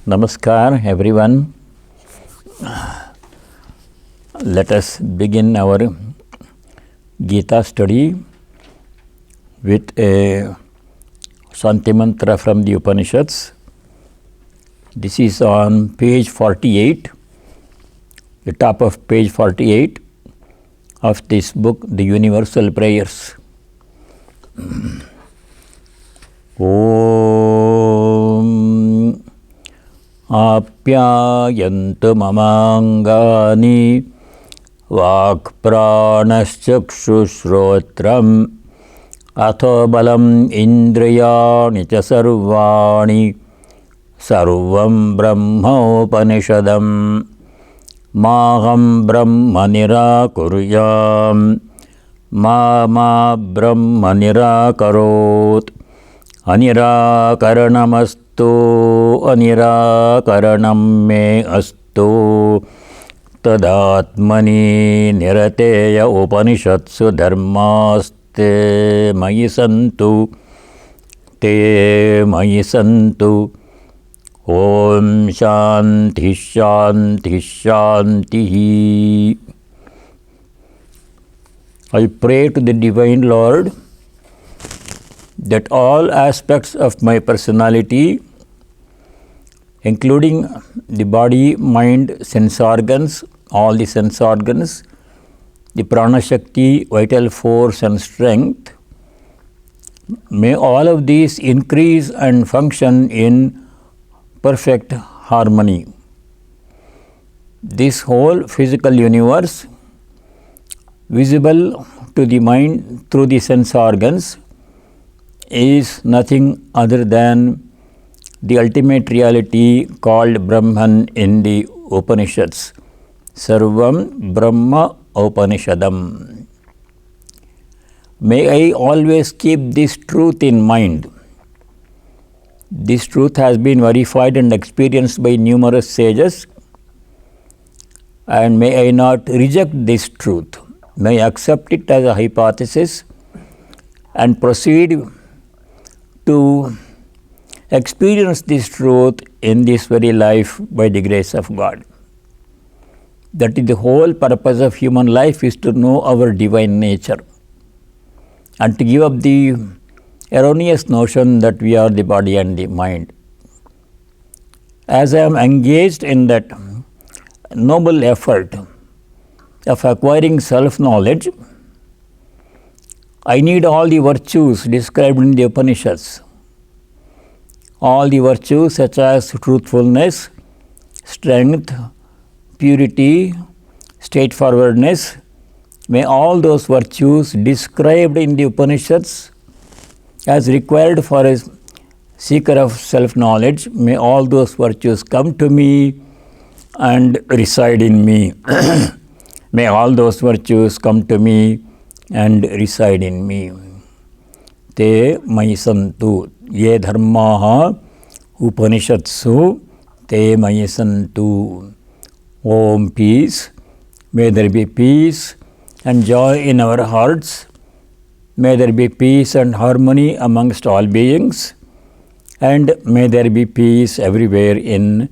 Namaskar everyone. Let us begin our Gita study with a Shanti Mantra from the Upanishads. This is on page 48, the top of page 48 of this book, The Universal Prayers. Om Apyayantu mamangani vakpranaschakshushrothram atho balam indriyani cha sarvani sarvam brahmopanishadam maham brahma nirakuryam ma brahma nirakarot anirakaranamastu anirakaranam me astu tadatmani nirateya upanishatsu dharmaste mayi santu te mayi santu. Om Shanti Shanti Shanti. I pray to the Divine Lord that all aspects of my personality, including the body, mind, sense organs, all the sense organs, the prana shakti, vital force and strength, may all of these increase and function in perfect harmony. This whole physical universe, visible to the mind through the sense organs, is nothing other than the ultimate reality called Brahman in the Upanishads. Sarvam Brahma Upanishadam. May I always keep this truth in mind. This truth has been verified and experienced by numerous sages, and may I not reject this truth. May I accept it as a hypothesis and proceed to experience this truth in this very life by the grace of God. That is the whole purpose of human life, is to know our divine nature and to give up the erroneous notion that we are the body and the mind. As I am engaged in that noble effort of acquiring self-knowledge, I need all the virtues described in the Upanishads. All the virtues such as truthfulness, strength, purity, straightforwardness, may all those virtues described in the Upanishads as required for a seeker of self-knowledge, may all those virtues come to me and reside in me. May all those virtues come to me and reside in me. Te mayi santu. Ye dharmaha upanishatsu te mayi santu. Om peace. May there be peace and joy in our hearts. May there be peace and harmony amongst all beings. And may there be peace everywhere in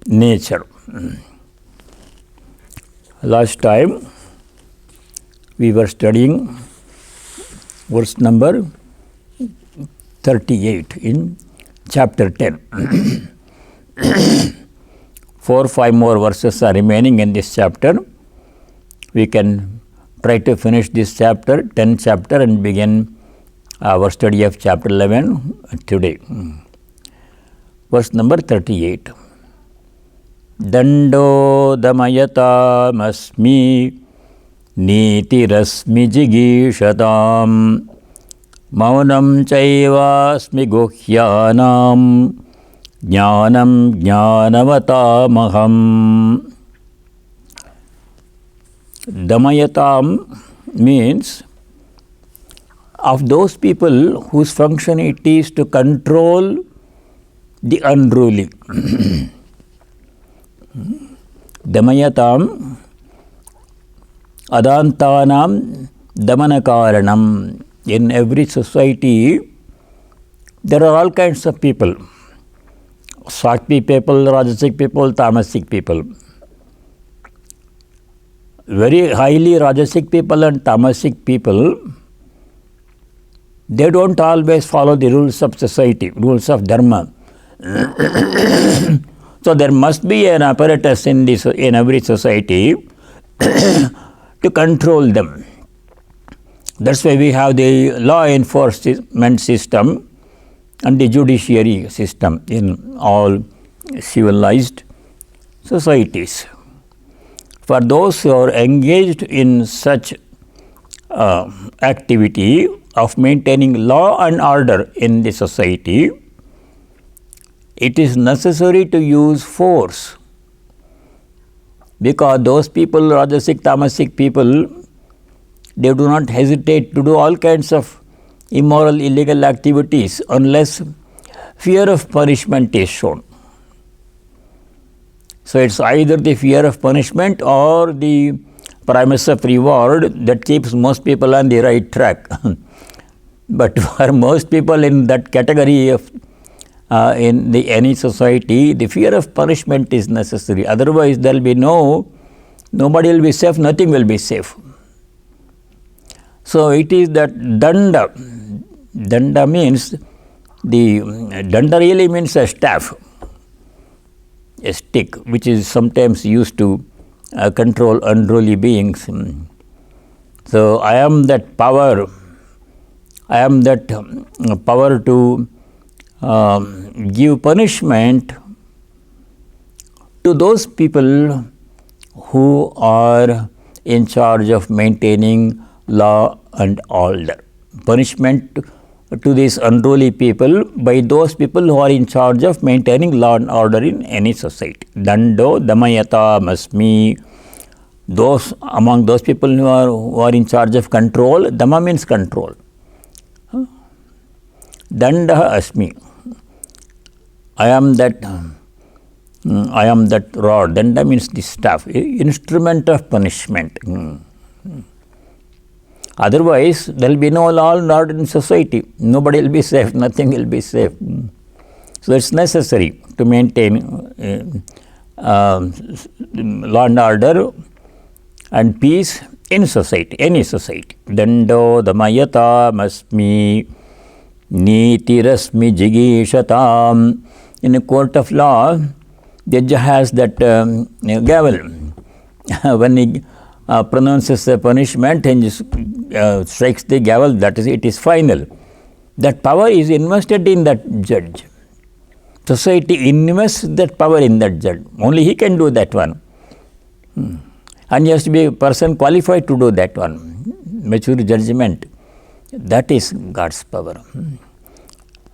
nature. Last time we were studying verse number 38 in chapter 10. 4-5 more verses are remaining in this chapter. We can try to finish this chapter, 10th chapter, and begin our study of chapter 11 today. Verse number 38. Dando damayatamasmi nitirasmi jigishatam maunam chaivasmi guhyanam jnanam jnanavatamaham. Damayatam means of those people whose function it is to control the unruly. Damayatam adantanam damanakaranam. In every society, there are all kinds of people Sakti people, Rajasic people, Tamasic people. Very highly Rajasic people and Tamasic people, they don't always follow the rules of society, rules of dharma. So there must be an apparatus in every society to control them. That's why we have the law enforcement system and the judiciary system in all civilized societies. For those who are engaged in such activity of maintaining law and order in the society, it is necessary to use force, because those people, Rajasic, Tamasic people, they do not hesitate to do all kinds of immoral, illegal activities unless fear of punishment is shown. So it's either the fear of punishment or the promise of reward that keeps most people on the right track. But for most people in that category of in any society, the fear of punishment is necessary. Otherwise, there will be nobody will be safe, nothing will be safe. So it is that danda. Danda means danda really means a staff, a stick, which is sometimes used to control unruly beings. So I am that power. I am that power to give punishment to those people who are in charge of maintaining law and order. Punishment to these unruly people by those people who are in charge of maintaining law and order in any society. Dando damayata masmi. Those among those people who are in charge of control, dama means control. Danda asmi. I am that rod. Danda means the staff, instrument of punishment. Otherwise, there will be no law and order in society. Nobody will be safe, nothing will be safe. So it's necessary to maintain law and order and peace in society, any society. Dando damayata masmi nitirasmi jigishatam. In a court of law, the judge has that gavel. When he pronounces a punishment and strikes the gavel, that is, it is final. That power is invested in that judge. Society invests that power in that judge. Only he can do that one. And he has to be a person qualified to do that one. Mature judgment. That is God's power.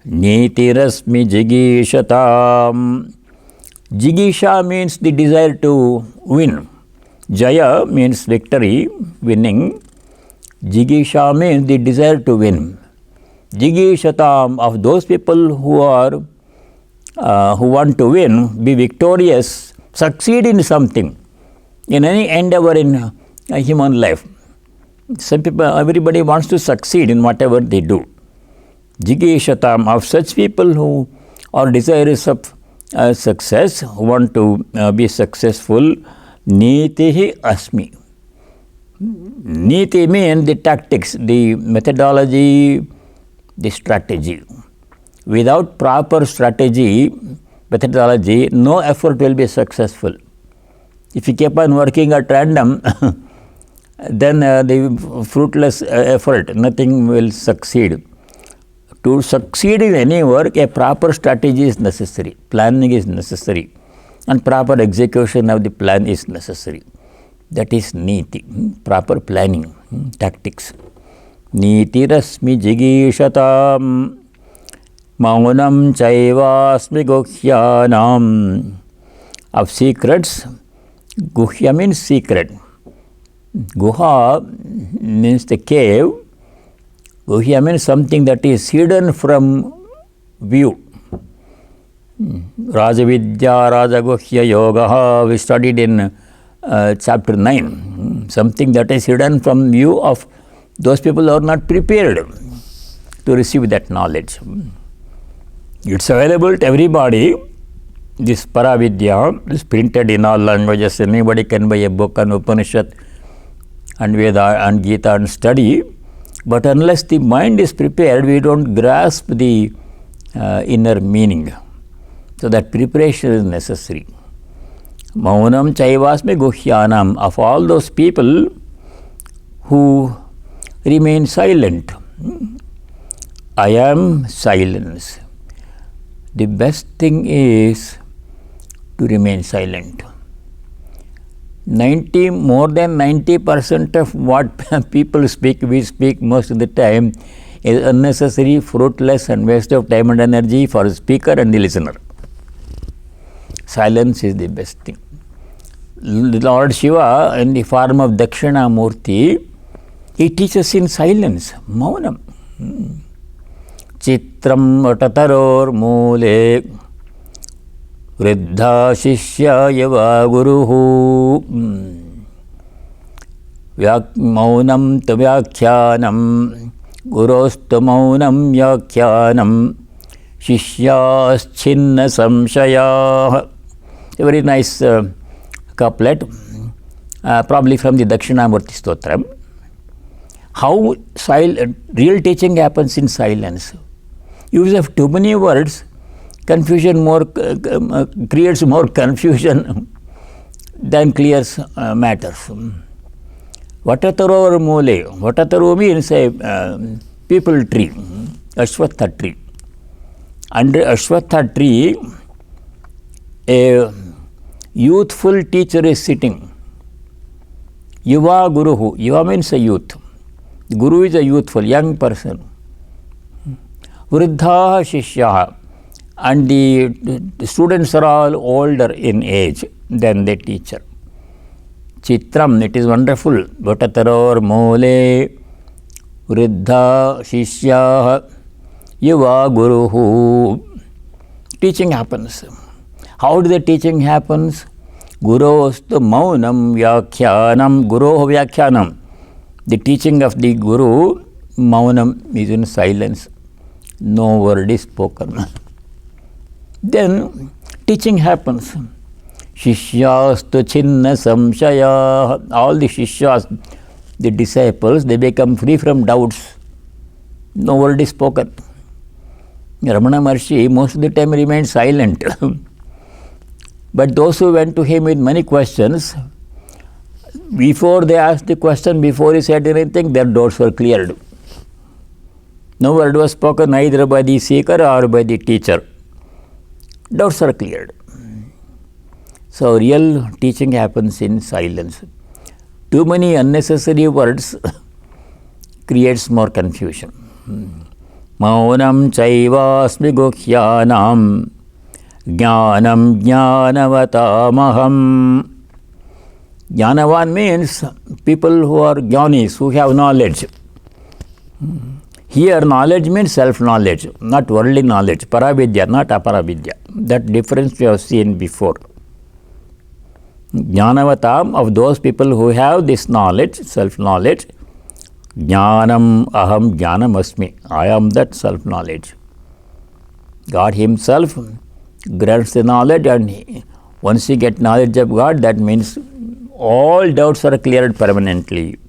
Nitirasmi jigishatam. Jigisha means the desire to win. Jaya means victory, winning. Jigisha means the desire to win. Jigishatam, of those people who want to win, be victorious, succeed in something, in any endeavor in human life. Some people, everybody wants to succeed in whatever they do. Jigishatam, of such people who are desirous of success, who want to be successful, nitihi asmi. Niti means the tactics, the methodology, the strategy. Without proper strategy, methodology, no effort will be successful. If you keep on working at random, then the fruitless effort, nothing will succeed. To succeed in any work, a proper strategy is necessary, planning is necessary, and proper execution of the plan is necessary. That is niti, proper planning, tactics. Niti rasmi jigishatam maunam chaivasmi guhyanam. Of secrets, guhya means secret. Guha means the cave. Guhya means something that is hidden from view. Rajavidya, Rajaguhya Yoga, we studied in chapter 9. Something that is hidden from view of those people who are not prepared to receive that knowledge. It's available to everybody, this Paravidya is printed in all languages. Anybody can buy a book on Upanishad and Veda and Gita and study. But unless the mind is prepared, we don't grasp the inner meaning. So that preparation is necessary. Maunam chaivasmi guhyanam. Of all those people who remain silent, I am silence. The best thing is to remain silent. More than 90% of what people speak, we speak most of the time, is unnecessary, fruitless and waste of time and energy for the speaker and the listener. Silence is the best thing. Lord Shiva, in the form of Dakshinamurti, he teaches in silence, Maunam. Chitram vatataror mule vriddha shishya yava guruhu maunam tu vyakhyanam gurostu maunam vyakhyanam shishyaschinna samshaya. A very nice couplet, probably from the Dakshinamurti Stotram. How real teaching happens in silence. Use of too many words, confusion creates more confusion than clears matters. Vatataro mole. Vatataro means a people tree, Ashwatha tree. Under Ashwatha tree, a youthful teacher is sitting. Yuva Guruhu. Yuva means a youth. Guru is a youthful, young person. Vriddha Shishyaha. And the students are all older in age than the teacher. Chitram, it is wonderful. Vatataror mole vriddha Shishyaha Yuva Guruhu. Teaching happens. How does the teaching happens? Gurostu maunam vyakhyanam. Guroho vyakhyanam. The teaching of the Guru, maunam, is in silence. No word is spoken. Then teaching happens. Shishyastu chinna samshaya. All the Shishyas, the disciples, they become free from doubts. No word is spoken. Ramana Maharshi most of the time remained silent. But those who went to him with many questions, before they asked the question, before he said anything, their doubts were cleared. No word was spoken either by the seeker or by the teacher. Doubts are cleared. So real teaching happens in silence. Too many unnecessary words creates more confusion. Maunam chaivasmi guhyanam jnanam jnanavatamaham. Jnanavan means people who are jnanis, who have knowledge. Here knowledge means self-knowledge, not worldly knowledge. Paravidya, not aparavidya. That difference we have seen before. Jnanavatam, of those people who have this knowledge, self-knowledge. Jnanam aham jnanam asmi. I am that self-knowledge. God Himself grants the knowledge, and once you get knowledge of God, that means all doubts are cleared permanently.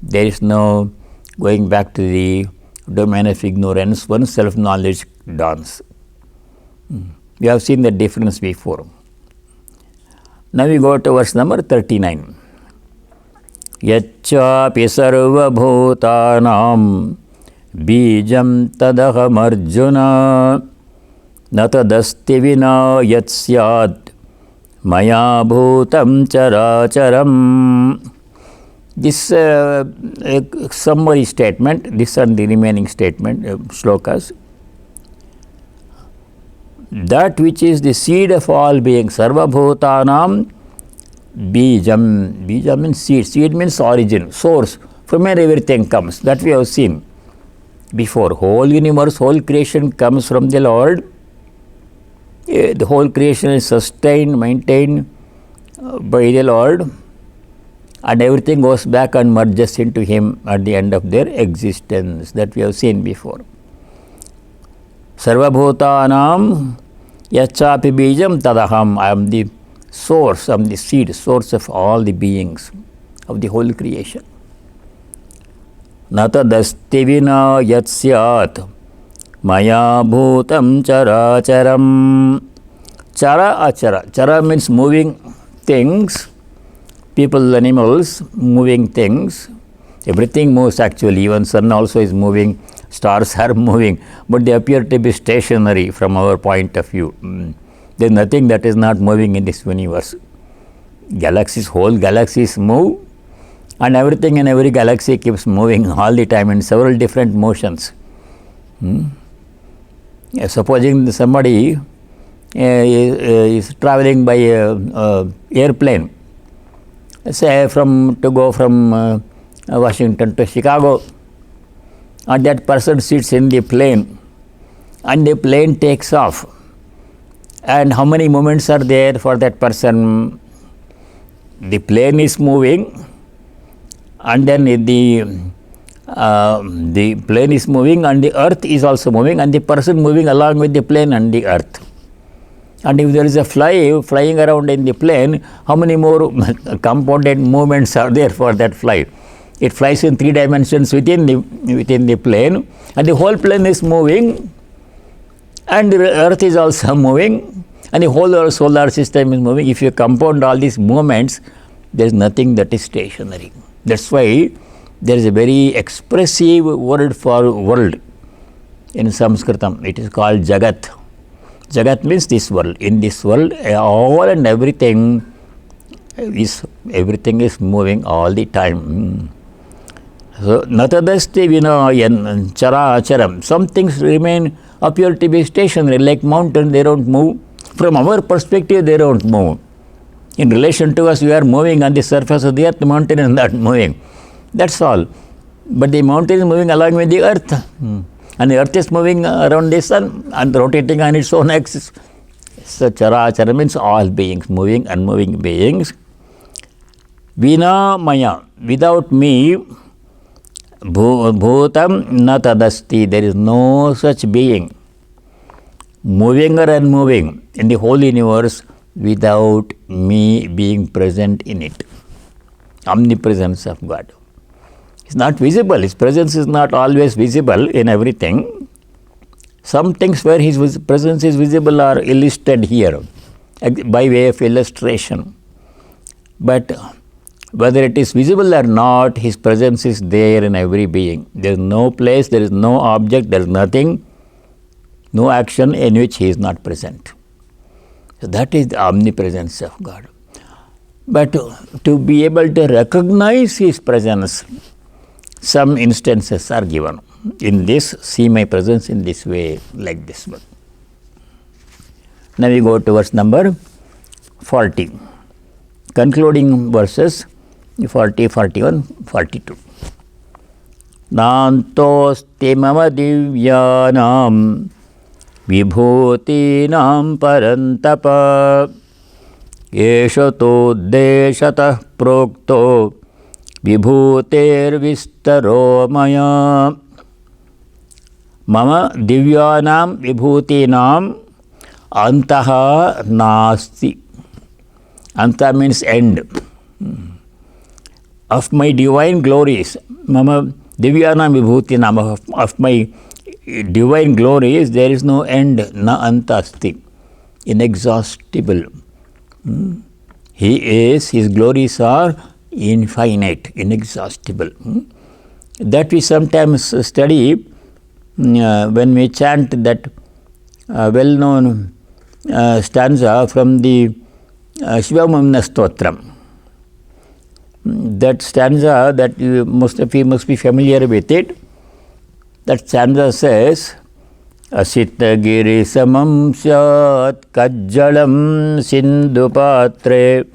There is no going back to the domain of ignorance once self-knowledge dawns. We have seen the difference before. Now we go to verse number 39. Yachapi sarva bhutanam bijam tadaham arjuna natadasti vina yatsyat maya bhutam characharam. This summary statement, this and the remaining statement, shlokas. That which is the seed of all beings, sarva bhutanam bijam. Bijam means seed. Seed means origin, source, from where everything comes. That we have seen before. Whole universe, whole creation comes from the Lord. The whole creation is sustained, maintained by the Lord, and everything goes back and merges into Him at the end of their existence. That we have seen before. Sarva bhutanam Yachapi bijam tadaham. I am the source, I am the seed, source of all the beings, of the whole creation. Natadasti vina yat syat maya bhutam characharam. Chara achara. Chara means moving things, people, animals, moving things. Everything moves actually, even sun also is moving, stars are moving, but they appear to be stationary from our point of view. There is nothing that is not moving in this universe. Galaxies, whole galaxies move, and everything in every galaxy keeps moving all the time in several different motions. Supposing somebody is traveling by airplane, say to go from Washington to Chicago, and that person sits in the plane and the plane takes off, and how many moments are there for that person? The plane is moving, and then the plane is moving, and the earth is also moving, and the person moving along with the plane and the earth. And if there is a flying around in the plane, how many more compounded movements are there for that flight? It flies in 3 dimensions within the plane, and the whole plane is moving, and the earth is also moving, and the whole solar system is moving. If you compound all these movements, there is nothing that is stationary. That's why there is a very expressive word for world in Sanskritam. It is called Jagat. Jagat means this world. In this world, all and everything is moving all the time. So, natadasti vina chara acharam. Some things appear to be stationary, like mountain, they don't move. From our perspective, they don't move. In relation to us, we are moving on the surface of the earth, the mountain is not moving. That's all. But the mountain is moving along with the earth. And the earth is moving around the sun and rotating on its own axis. So, chara achara means all beings, moving, unmoving beings. Vina maya, without me, bhutam na tadasti, there is no such being, moving or unmoving, in the whole universe without me being present in it. Omnipresence of God. It's not visible. His presence is not always visible in everything. Some things where His presence is visible are illustrated here by way of illustration. But whether it is visible or not, His presence is there in every being. There is no place, there is no object, there is nothing, no action in which He is not present. So that is the omnipresence of God. But to be able to recognize His presence, some instances are given. In this, see my presence in this way, like this one. Now we go to verse number 40. Concluding verses 40, 41, 42. Nantosti mama divyanam vibhutinam parantapa yeshato deshatah prokto vibhuter vistaro maya. Mama divyanam vibhutinam antaha nasti. Anta means end. Of my divine glories, mama divyanam vibhutinam, of my divine glories, there is no end, na antasti, inexhaustible. He is, His glories are infinite, inexhaustible. That we sometimes study when we chant that well-known stanza from the Shivamamna Stotram. That stanza, that most of you must be familiar with it. That stanza says, Asita giri samam syat kajjalam sindhupatre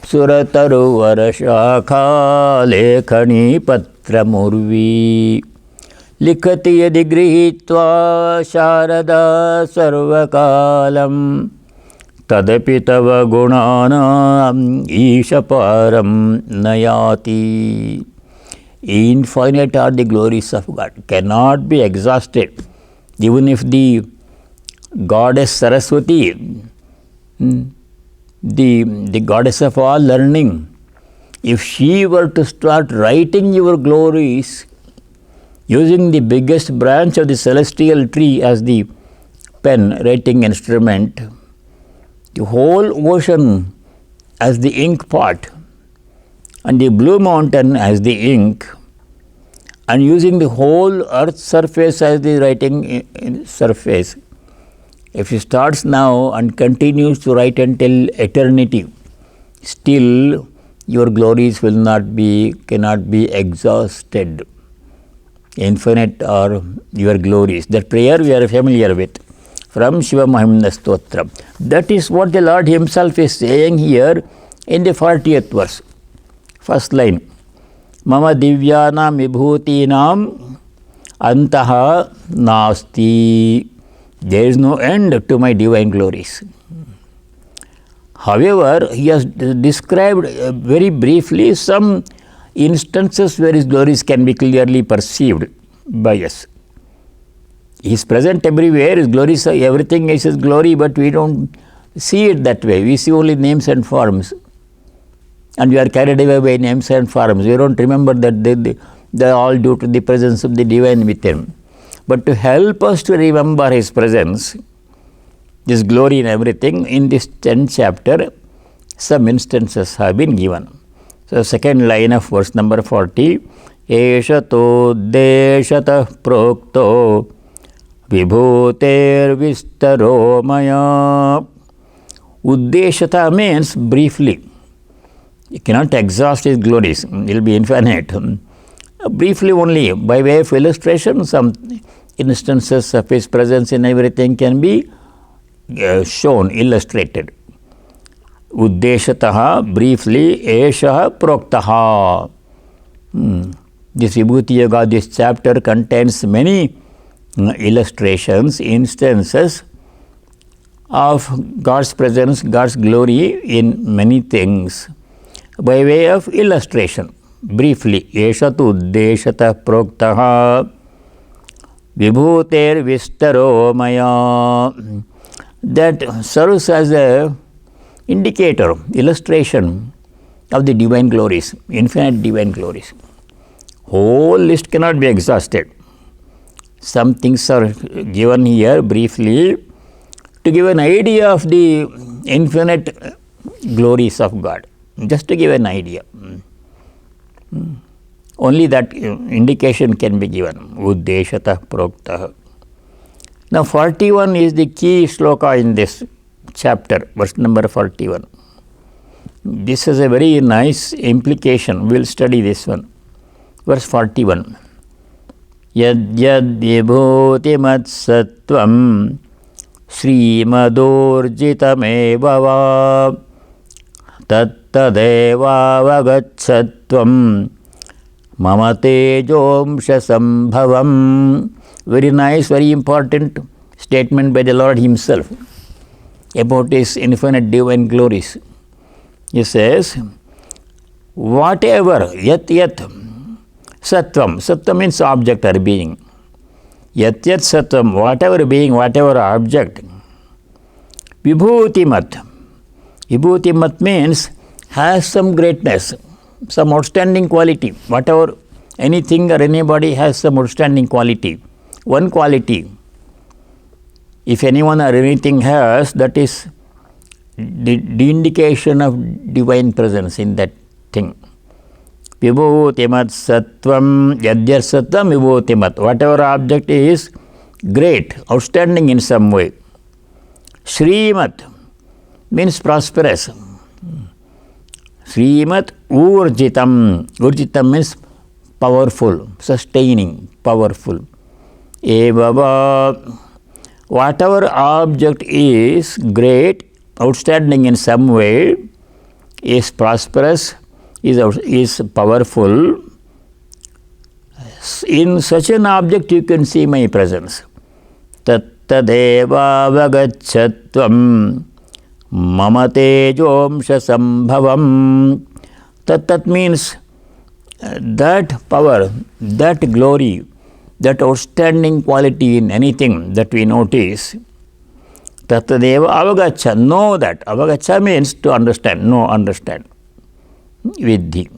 surataru varashakha lekhani patramurvi likhati yadi grihitva sharada sarvakalam tadapi tava gunanam ishaparam nayati. Infinite are the glories of God, cannot be exhausted. Even if the Goddess Saraswati, the goddess of all learning, if she were to start writing your glories using the biggest branch of the celestial tree as the pen writing instrument, the whole ocean as the ink pot, and the blue mountain as the ink, and using the whole earth's surface as the writing surface, if she starts now and continues to write until eternity, still your glories cannot be exhausted. Infinite are your glories. That prayer we are familiar with from Shiva Mahimna Stotra. That is what the Lord himself is saying here in the 40th verse. First line. Mama divyanam vibhutinam antaha nasti. There is no end to my divine glories. However, he has described very briefly some instances where his glories can be clearly perceived by us. He is present everywhere, his glories, everything is his glory, but we don't see it that way. We see only names and forms. And we are carried away by names and forms. We don't remember that they are all due to the presence of the divine within. But to help us to remember his presence, this glory in everything, in this 10th chapter, some instances have been given. So, second line of verse number 40, Eshato deshatah prokto vibhuter vistaro maya. Uddeshata means briefly. You cannot exhaust his glories, it will be infinite. Briefly only, by way of illustration, some instances of his presence in everything can be shown, illustrated. Uddeshataha, briefly, Eshaha Proktaha. This Vibhuti Yoga, this chapter contains many illustrations, instances of God's presence, God's glory in many things by way of illustration. Briefly, Eshatu Uddeshata Proktaha Vibhuter Vistaro Maya. That serves as a indicator, illustration of the divine glories, infinite divine glories. Whole list cannot be exhausted. Some things are given here briefly to give an idea of the infinite glories of God, just to give an idea. Only that indication can be given. Uddeshatah Proktah. Now 41 is the key shloka in this chapter, verse number 41. This is a very nice implication. We will study this one. Verse 41. Yad yad vibhuti sattvam srimadurjitameva va tattadeva vagachatvam mama tejomsha sambhavam. Very nice, very important statement by the Lord himself about his infinite divine glories. He says, whatever, yat sattvam, sattvam means object or being. Yat sattvam, whatever being, whatever object. Vibhutimat. Vibhutimat means has some greatness, some outstanding quality. Whatever, anything or anybody has some outstanding quality. One quality, if anyone or anything has, that is the indication of divine presence in that thing. Vibhutimat sattvam, yadyar sattvam vibhutimat. Whatever object is great, outstanding in some way. Srimat means prosperous. Srimat urjitam. Urjitam means powerful, sustaining, powerful. Evava, whatever object is great, outstanding in some way, is prosperous, is powerful, in such an object you can see my presence. Tattadeva vagachatvam mama tejomsha sambhavam. Tat means that power, that glory, that outstanding quality in anything that we notice Tattadeva avagacha, know that. Avagacha means to understand, know, understand. Vidhi.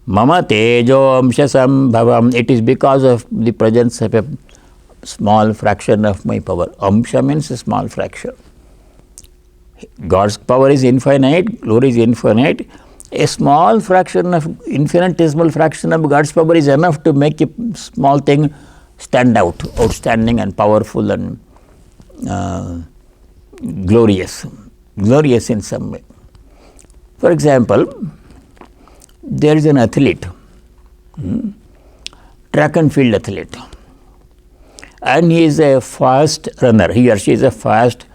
Mama tejo amsha sambhavam, it is because of the presence of a small fraction of my power. Amsha means a small fraction. God's power is infinite, glory is infinite. A small fraction of, infinitesimal fraction of God's power is enough to make a small thing stand out, outstanding and powerful and glorious in some way. For example, there is an athlete, track and field athlete, and he is a fast runner, he or she is a fast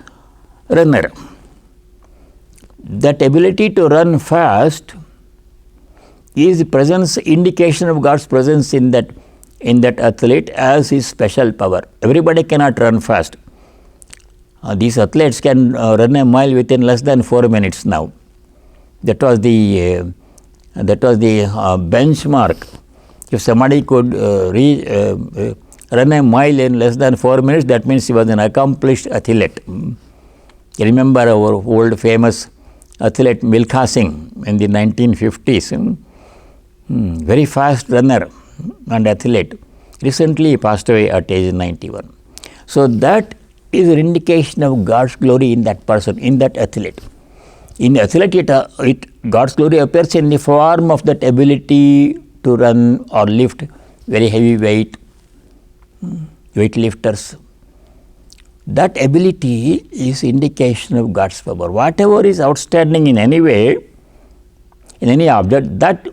runner. That ability to run fast is the presence, indication of God's presence in that athlete as his special power. Everybody cannot run fast. These athletes can run a mile within less than 4 minutes now. That was the benchmark. If somebody could run a mile in less than 4 minutes, that means he was an accomplished athlete. You remember our old famous athlete Milkha Singh in the 1950s. Very fast runner and athlete. Recently he passed away at age 91. So that is an indication of God's glory in that person, in that athlete. In the athlete, God's glory appears in the form of that ability to run or lift very heavy weight, weightlifters. That ability is indication of God's power. Whatever is outstanding in any way, in any object, that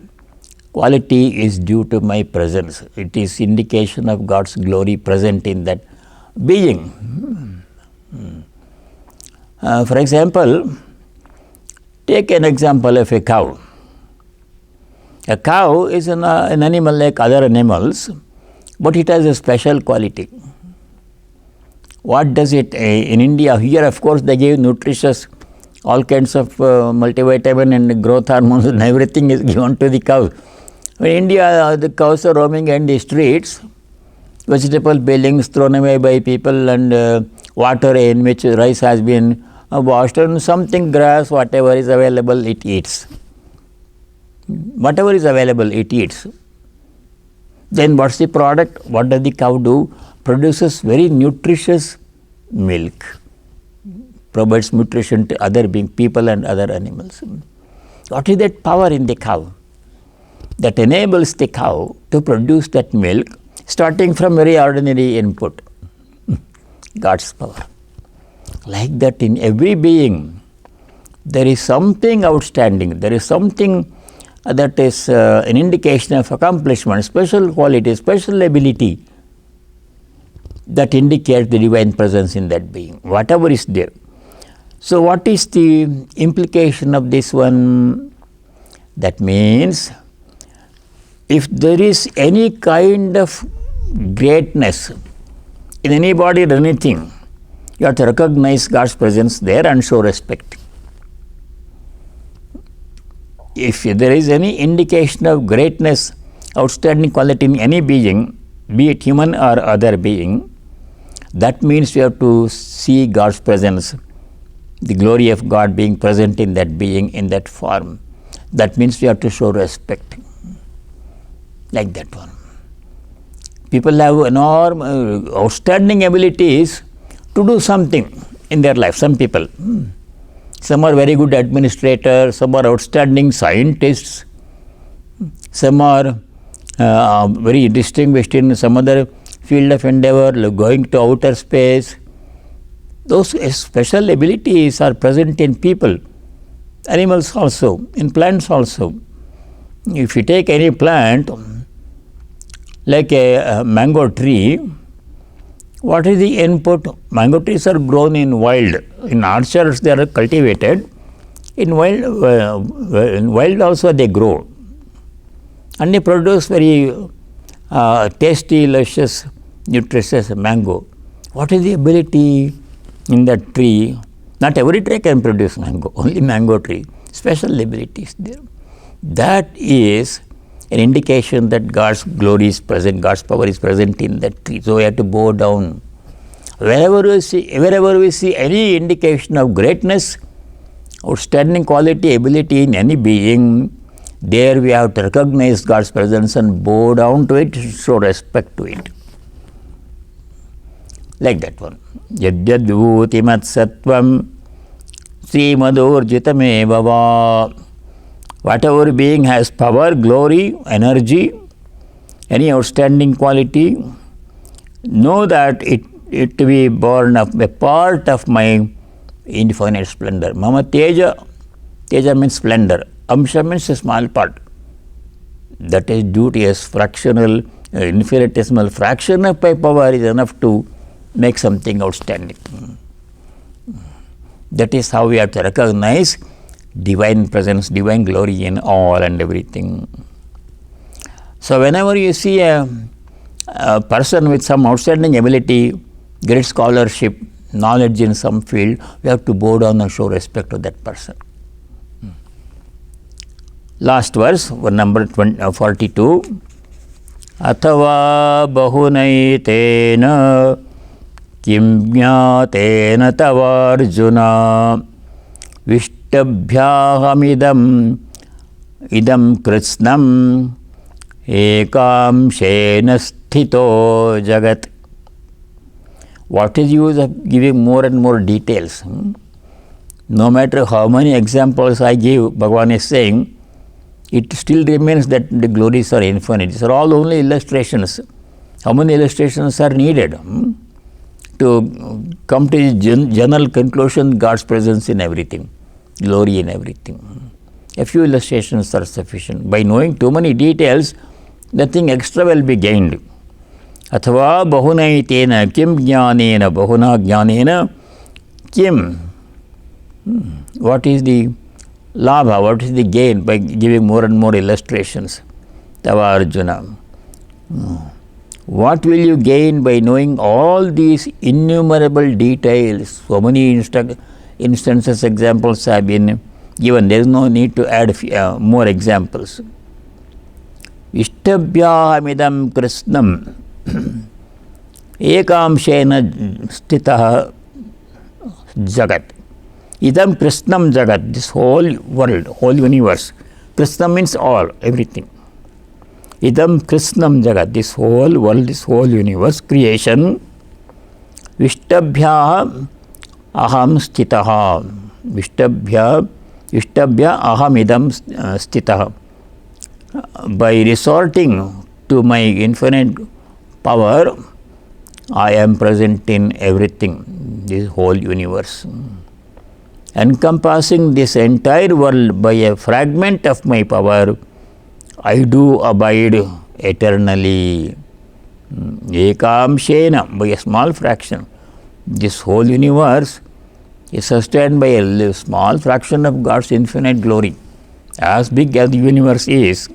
quality is due to my presence. It is indication of God's glory present in that being. For example, take an example of a cow. A cow is an animal like other animals, but it has a special quality. What does it, in India, here of course they give nutritious, all kinds of multivitamin and growth hormones and everything is given to the cow. In India, the cows are roaming in the streets, vegetable peelings thrown away by people and water in which rice has been washed and something grass, whatever is available, it eats. Whatever is available, it eats. Then what's the product? What does the cow do? Produces very nutritious milk, provides nutrition to other beings, people and other animals. What is that power in the cow that enables the cow to produce that milk starting from very ordinary input? God's power. Like that in every being, there is something outstanding, there is something that is an indication of accomplishment, special quality, special ability that indicates the divine presence in that being, whatever is there. So what is the implication of this one? That means if there is any kind of greatness in anybody or anything, you have to recognize God's presence there and show respect. If there is any indication of greatness, outstanding quality in any being, be it human or other being, that means you have to see God's presence, the glory of God being present in that being, in that form. That means you have to show respect. Like that one. People have enormous, outstanding abilities to do something in their life. Some people. Some are very good administrators, some are outstanding scientists, some are very distinguished in some other field of endeavor, going to outer space. Those special abilities are present in people, animals also, in plants also. If you take any plant, like a mango tree, what is the input? Mango trees are grown in wild. In orchards they are cultivated. In wild also they grow. And they produce very tasty, luscious, nutritious mango. What is the ability in that tree? Not every tree can produce mango, only mango tree. Special abilities there. That is an indication that God's glory is present, God's power is present in that tree. So we have to bow down. Wherever we see any indication of greatness, outstanding quality, ability in any being, there we have to recognize God's presence and bow down to it, show respect to it. Like that one. Yadyad vibhutimat sattvam srimadurjitameva va. Whatever being has power, glory, energy, any outstanding quality, know that it to be born of a part of my infinite splendor. Mama teja, teja means splendor. Amsha means a small part. That is due to a fractional, infinitesimal fraction of my power is enough to make something outstanding. That is how we have to recognize divine presence, divine glory in all and everything. So whenever you see a person with some outstanding ability, great scholarship, knowledge in some field, we have to bow down and show respect to that person. Last verse, number 42. Athava bahunaitena kim jnatena tavarjuna vishtabhyahamidam idam kritsnam ekamshena sthito jagat. What is the use of giving more and more details? No matter how many examples I give, Bhagavan is saying, it still remains that the glories are infinite. These are all only illustrations. How many illustrations are needed to come to the general conclusion, God's presence in everything, glory in everything? A few illustrations are sufficient. By knowing too many details, nothing extra will be gained. Athava bahunaitena kim jnanena bahuna jnanena kim. What is the labha, what is the gain by giving more and more illustrations? Tava Arjuna. What will you gain by knowing all these innumerable details? So many instances, examples have been given. There is no need to add more examples. Ishtabhyahamidam krishnam ekamshena stitah jagat. Idam krishnam jagat, this whole world, whole universe. Krishna means all, everything. Idam krishnam jagat, this whole world, this whole universe, creation. Vishtabhya aham stitaha. Vishtabhya aham idam stitaha. By resorting to my infinite power, I am present in everything, this whole universe. Encompassing this entire world by a fragment of my power, I do abide eternally. Ekamshena, by a small fraction. This whole universe is sustained by a small fraction of God's infinite glory. As big as the universe is,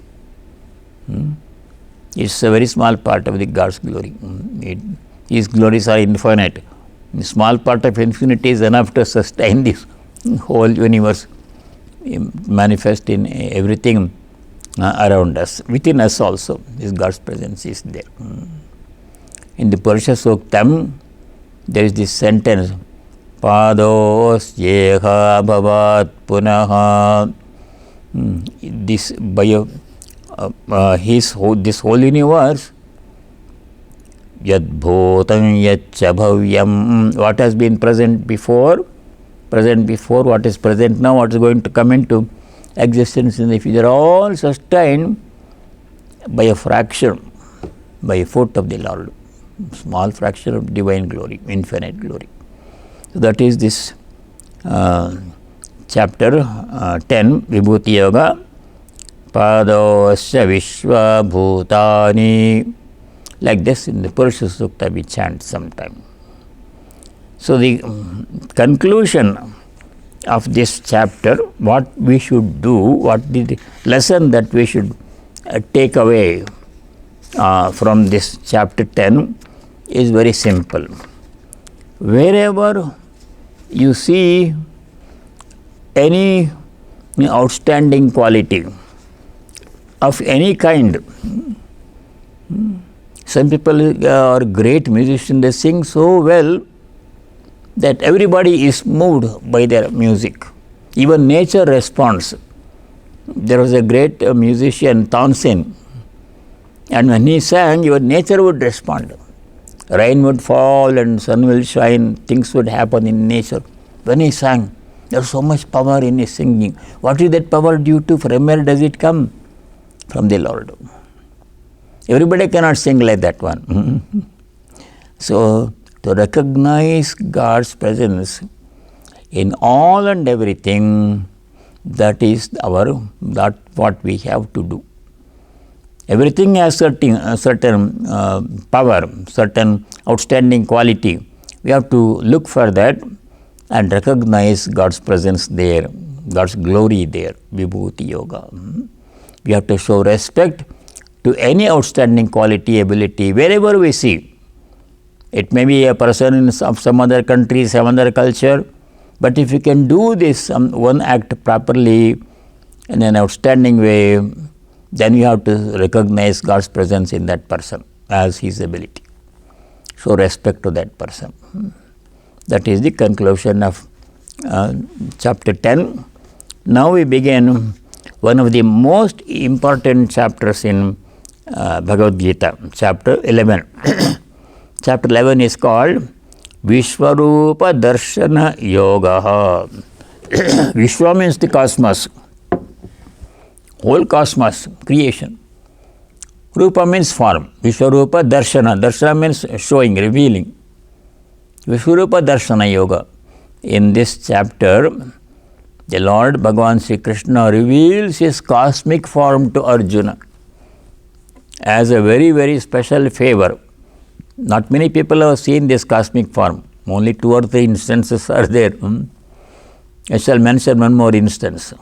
it's a very small part of the God's glory. His glories are infinite. A small part of infinity is enough to sustain this whole universe, manifest in everything around us. Within us also, this God's presence is there. In the Purusa Suktam, there is this sentence, Pados yeha bhavat punaha. This by this whole universe, yad bhutam yaccha bhavyam, what has been present before, what is present now, what is going to come into existence in the future, all sustained by a fraction, by a foot of the Lord, small fraction of divine glory, infinite glory. So that is this chapter 10, Vibhuti Yoga, Padosya Vishwa Bhutani. Like this in the Purusa Sukta we chant sometime. So the conclusion of this chapter, what we should do, what the lesson that we should take away from this chapter 10 is very simple. Wherever you see any outstanding quality of any kind, Some people are great musicians, they sing so well that everybody is moved by their music. Even nature responds. There was a great musician, Tansen, and when he sang, even nature would respond. Rain would fall and sun will shine, things would happen in nature. When he sang, there was so much power in his singing. What is that power due to? From where does it come? From the Lord. Everybody cannot sing like that one. So, to recognize God's presence in all and everything, that is what we have to do. Everything has certain power, certain outstanding quality. We have to look for that and recognize God's presence there, God's glory there, Vibhuti Yoga. We have to show respect to any outstanding quality, ability, wherever we see. It may be a person in some other country, some other culture, but if you can do this one act properly in an outstanding way, then you have to recognize God's presence in that person as his ability. Show respect to that person. That is the conclusion of chapter 10. Now we begin one of the most important chapters in Bhagavad Gita, chapter 11. Chapter 11 is called Vishwarupa Darshana Yoga. Vishwa means the cosmos, whole cosmos, creation. Rupa means form. Vishwarupa Darshana. Darshana means showing, revealing. Vishwarupa Darshana Yoga. In this chapter, the Lord Bhagavan Sri Krishna reveals his cosmic form to Arjuna as a very, very special favor. Not many people have seen this cosmic form. Only 2 or 3 instances are there. I shall mention one more instance.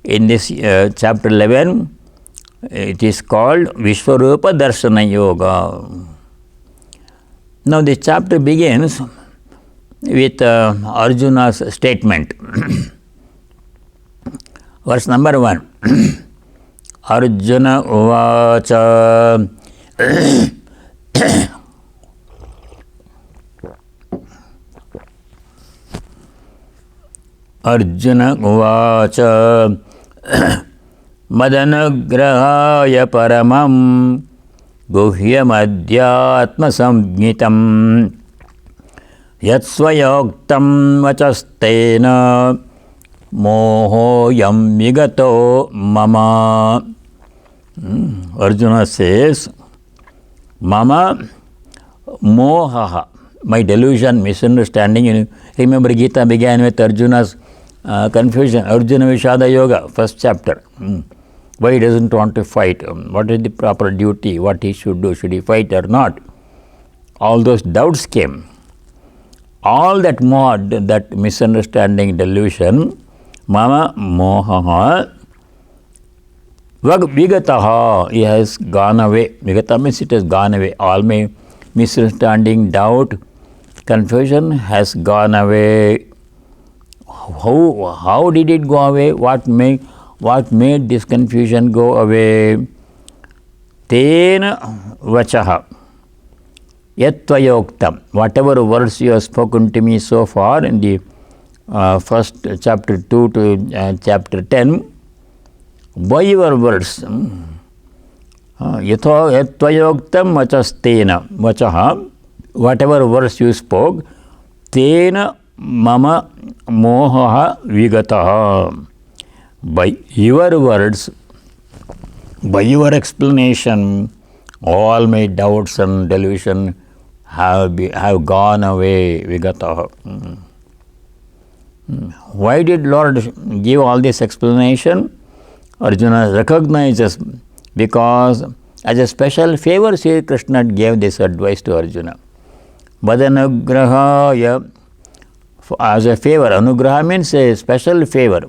In this chapter 11, it is called Vishwarupa Darshana Yoga. Now the chapter begins with Arjuna's statement. Verse number 1. Arjuna Uvacha Arjuna Uvacha Madanagrahaya Paramam Guhyamadhyatma Samghitam Yatsvayoktam Vachastena Mohoyam Vigato Mama. Arjuna says, Mama Mohaha, my delusion, misunderstanding. You remember Gita began with Arjuna's confusion, Arjuna Vishada Yoga, first chapter. Why he doesn't want to fight? What is the proper duty? What he should do? Should he fight or not? All those doubts came. All that that misunderstanding, delusion, Mama Mohaha, Vigataha, he has gone away. Vigata means it has gone away. All my misunderstanding, doubt, confusion has gone away. How did it go away? What made this confusion go away? Tena vachaha yatvayoktam. Whatever words you have spoken to me so far in the first chapter 2 to chapter 10, by your words, yatvayoktam vachastena vachaha, whatever words you spoke, tena mama mohaha vigataha. By your words, by your explanation, all my doubts and delusion have gone away, vigataha. Why did Lord give all this explanation? Arjuna recognizes, because as a special favor, Sri Krishna gave this advice to Arjuna. Madanagrahaya, as a favor. Anugraha means a special favor.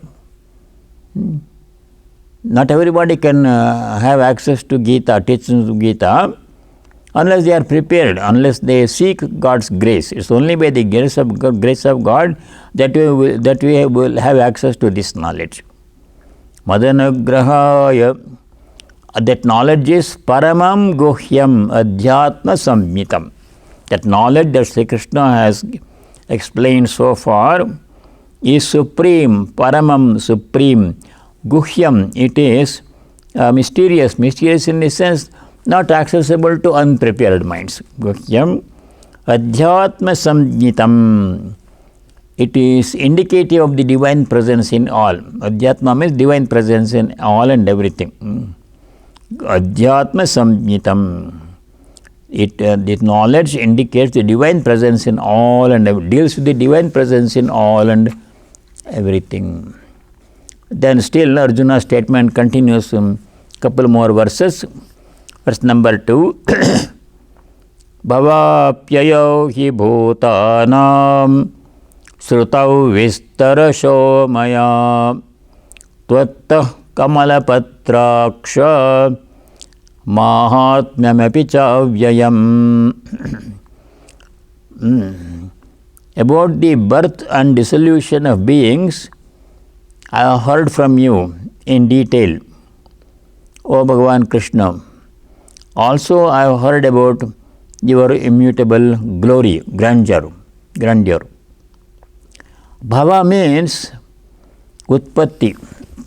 Not everybody can have access to Gita, teachings of Gita, unless they are prepared, unless they seek God's grace. It's only by the grace of God that we will have access to this knowledge. Madanagrahaya That knowledge is Paramam Guhyam Adhyatma Samhitam. That knowledge that Sri Krishna has explained so far is supreme, Paramam, supreme, Guhyam, it is mysterious. Mysterious in the sense not accessible to unprepared minds. Guhyam Adhyatma Samhitam. It is indicative of the divine presence in all. Adhyatma means divine presence in all and everything. Adhyatma Samhitam. The knowledge indicates the divine presence in all and deals with the divine presence in all and everything. Then still Arjuna's statement continues couple more verses. Verse number 2. Bhavapyayo hi bhutanam srutau vistarasho maya tvattah kamalapatraksha mahatmyamapi chavyayam. About the birth and dissolution of beings, I have heard from you in detail, O Bhagavan Krishna. Also I have heard about your immutable glory, grandeur. Bhava means utpatti,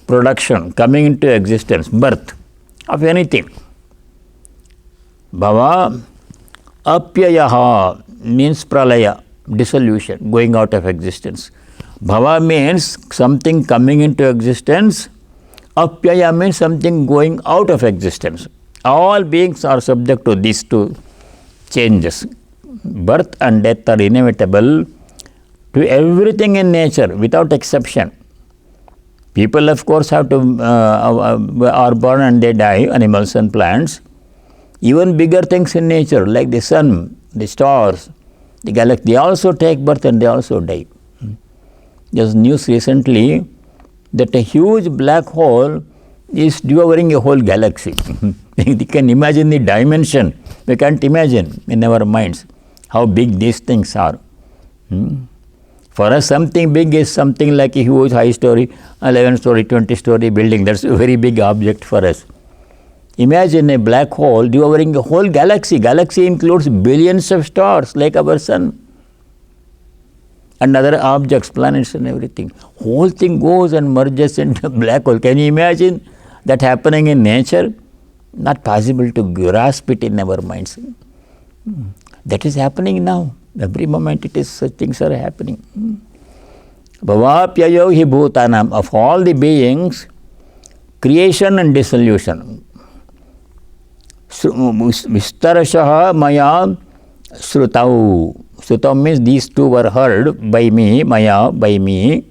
production, coming into existence, birth of anything. Bhava, apyayaha means pralaya, dissolution, going out of existence. Bhava means something coming into existence. Apyaya means something going out of existence. All beings are subject to these two changes. Birth and death are inevitable to everything in nature without exception. People of course have to are born and they die, animals and plants. Even bigger things in nature like the sun, the stars, the galaxy, they also take birth and they also die. There's news recently that a huge black hole is devouring a whole galaxy. We can imagine the dimension. We can't imagine in our minds how big these things are. For us, something big is something like a huge high story, 11 story, 20 story building. That's a very big object for us. Imagine a black hole devouring a whole galaxy. Galaxy includes billions of stars like our sun and other objects, planets and everything. Whole thing goes and merges into a black hole. Can you imagine that happening in nature? Not possible to grasp it in our minds. That is happening now. Every moment it is, such things are happening. Bhavapyayo hi bhutanam, of all the beings, creation and dissolution. Vistarashaha maya srutau. Srutau means these two were heard by me, maya, by me.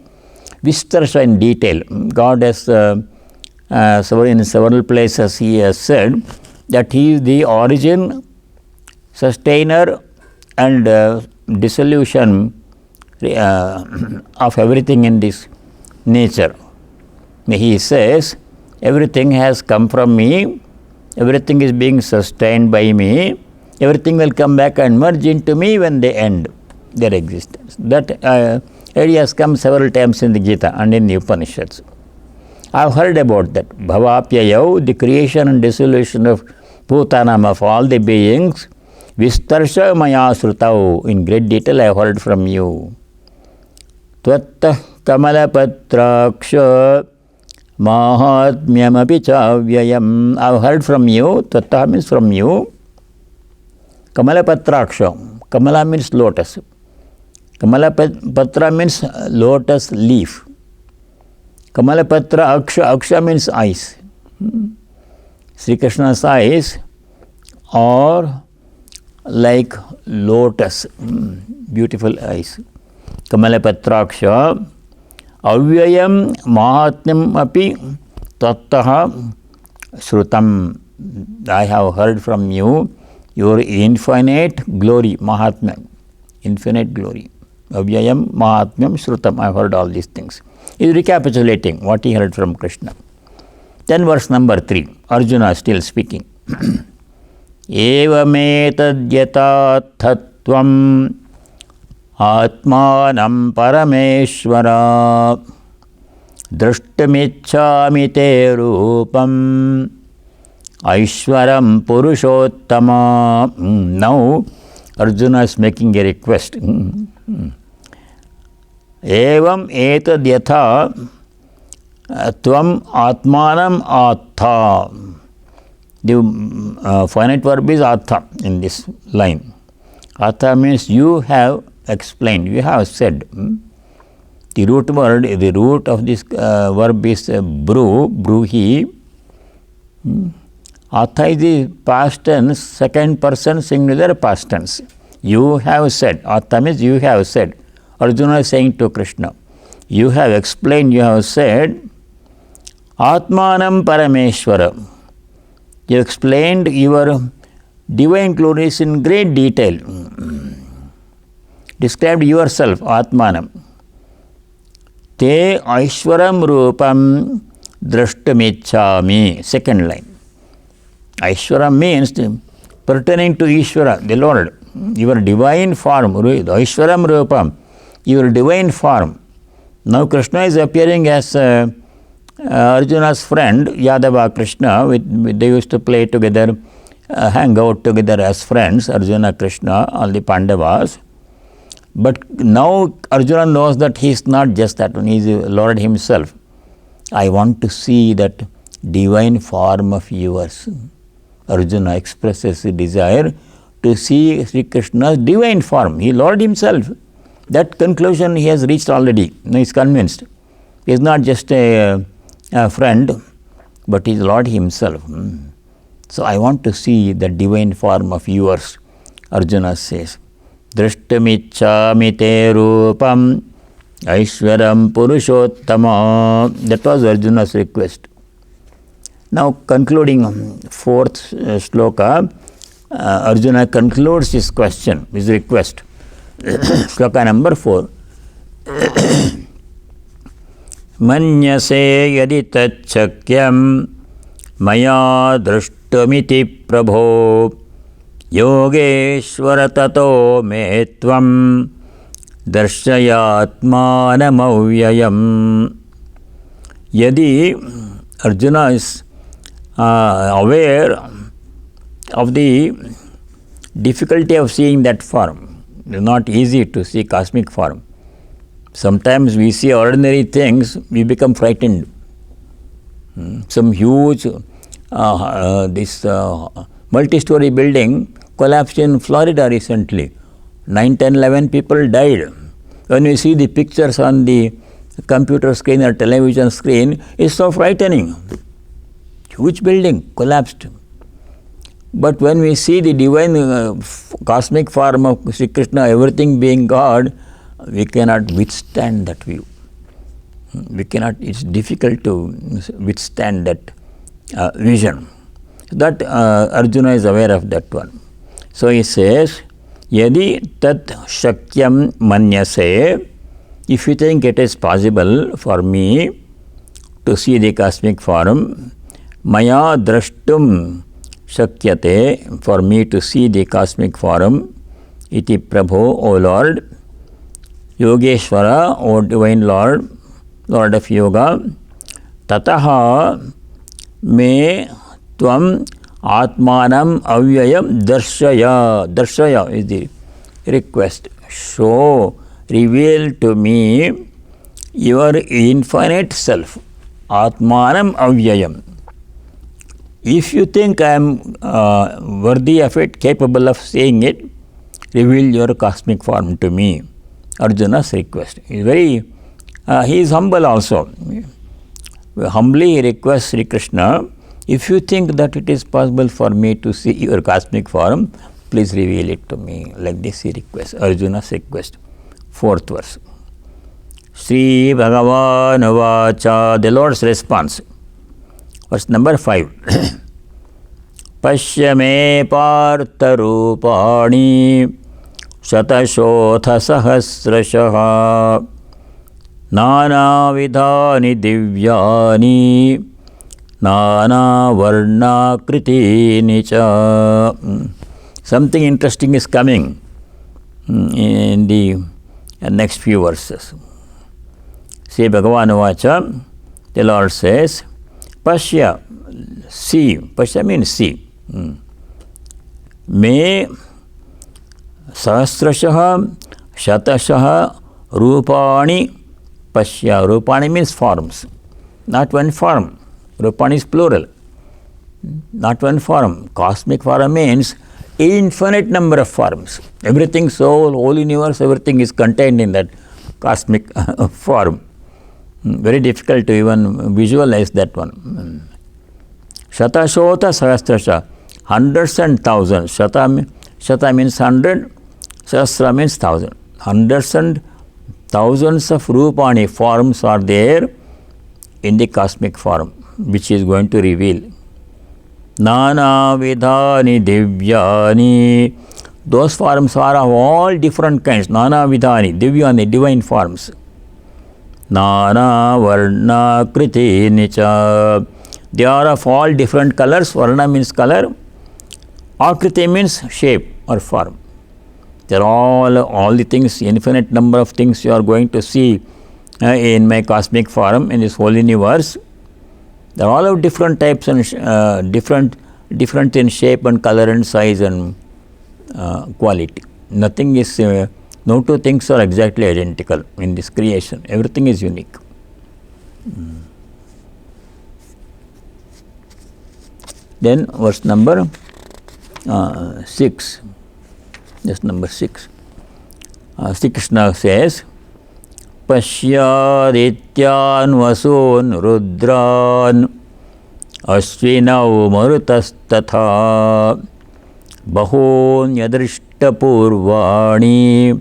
Vistarasha in detail. God has, in several places He has said that He is the origin, sustainer and dissolution of everything in this nature. He says, everything has come from me, everything is being sustained by me, everything will come back and merge into me when they end their existence. That idea has come several times in the Gita and in the Upanishads. I have heard about that. Bhavapyayo, the creation and dissolution of Bhutanam, of all the beings. Vistarsha maya srutau, in great detail I have heard from you. Tvattah kamalapatraksha mahatmyamapi chavyayam. I have heard from you. Tvattah means from you. Kamalapatraksha. Kamala means lotus. Kamalapatra means lotus leaf. Kamalapatra aksha. Aksha means eyes. Sri Krishna's eyes are like lotus, beautiful eyes. Kamalapatraksha avyayam mahatmyam api tattaha srutam. I have heard from you your infinite glory, mahatmya, infinite glory. Avyayam mahatmyam srutam. I have heard all these things. He is recapitulating what he heard from Krishna. Then verse number 3, Arjuna still speaking. Evametadyatathatvam atmanam parameshvara drashtamicchami te rupam Aishwaram Purushottama. Now Arjuna is making a request. Evam etad yatha tvam atmanam atha. The finite verb is atha in this line. Atha means you have explained, you have said. The root word, the root of this verb is bruhi. Atha is the past tense, second person singular past tense. You have said. Atha means you have said. Arjuna is saying to Krishna, you have explained, you have said, Atmanam Parameshwara. You explained your divine glories in great detail. Described yourself, Atmanam. Te Aishwaram Rupam Drashtumichami. Second line. Aishwaram means pertaining to Ishvara, the Lord. Your divine form, Aishwaram Rupam, your divine form. Now Krishna is appearing as Arjuna's friend, Yadava Krishna. They used to play together, hang out together as friends, Arjuna, Krishna, all the Pandavas. But now Arjuna knows that he is not just that one, he is the Lord himself. I want to see that divine form of yours. Arjuna expresses a desire to see Sri Krishna's divine form. He is Lord himself. That conclusion he has reached already. Now he is convinced. He is not just a friend, but he is Lord himself. So I want to see the divine form of yours, Arjuna says. Drashtumichami te rupam Aishwaram Purushottama. That was Arjuna's request. Now concluding fourth sloka, Arjuna concludes his question, his request. Sloka number 4. Manyase yadi tachakyam maya drashtumiti prabho Yogeshwara tato me tvam darshayatmanamavyayam. Yadi Arjuna is aware of the difficulty of seeing that form. It is not easy to see cosmic form. Sometimes we see ordinary things, we become frightened. Some huge multi-story building collapsed in Florida recently. 9, 10, 11 people died. When we see the pictures on the computer screen or television screen, it's so frightening. Huge building collapsed. But when we see the divine cosmic form of Sri Krishna, everything being God, we cannot withstand that view. It's difficult to withstand that vision. That Arjuna is aware of that one. So he says, Yadi tat shakyam manyase, if you think it is possible for me to see the cosmic form, maya drashtum shakyate, for me to see the cosmic form, iti prabho, O Lord, Yogeshwara, O divine Lord, Lord of Yoga, tataha me tvam atmanam avyayam darshaya. Darshaya is the request. Show, reveal to me your infinite self. Atmanam avyayam. If you think I am worthy of it, capable of seeing it, reveal your cosmic form to me. Arjuna's request. He is humble also. Humbly he requests Sri Krishna, if you think that it is possible for me to see your cosmic form, please reveal it to me. Like this he requests, Arjuna's request. Fourth verse. Sri Bhagavan Vacha, the Lord's response. Verse number 5. Pashya me partha rupani Shatashotha sahasrashaha Nana vidhani divyani Nana varna kritini cha. Something interesting is coming in the next few verses. Sri Bhagavan Vacha, the Lord says, Pashya, see. Pashya means see. Me sahasrashah shatashah rupani pashya. Rupani means forms, not one form. Rupani is plural, not one form. Cosmic form means infinite number of forms. Everything, soul, whole universe, everything is contained in that cosmic form. Very difficult to even visualize that one. Shatashota sahasrasha, hundreds and thousands. Shata means 100, sahasra means 1,000. Hundreds and thousands of rupani, forms are there in the cosmic form, which is going to reveal. Nana vidhani divyani. Those forms are of all different kinds. Nana vidhani, divyani, divine forms. Nana varna kriti nicha. They are of all different colors. Varna means color. Akriti means shape or form. They are all the things, infinite number of things you are going to see in my cosmic form, in this whole universe. They are all of different types and different in shape and color and size and quality. Nothing is, no two things are exactly identical in this creation. Everything is unique. Then verse number 6. Just number 6. Sri Krishna says, Pashyadityan vasun rudran ashwinau marutastatha bahun yadrishtapurvani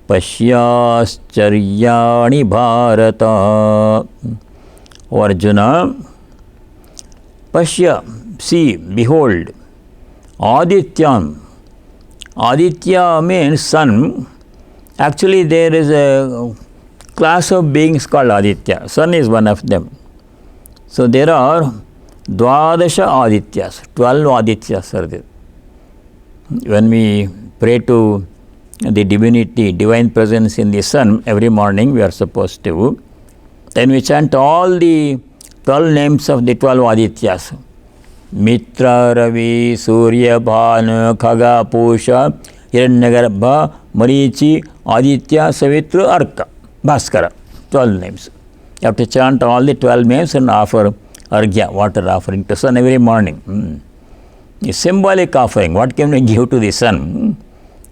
pasyascharyaani bharata. O Arjuna, Pashya, see, behold, Adityan. Aditya means sun. Actually, there is a class of beings called Aditya. Sun is one of them. So there are Dwadasha Adityas, 12 Adityas are there. When we pray to the divinity, divine presence in the sun every morning, we are supposed to, then we chant all the 12 names of the 12 Adityas. Mitra, Ravi, Surya, Bhanu, Khaga, Pusha, Hiranyagarbha, Marichi, Aditya, Savitra, Arka, Bhaskara. 12 names. You have to chant all the 12 names and offer Arghya, water offering to sun every morning. A symbolic offering. What can we give to the sun?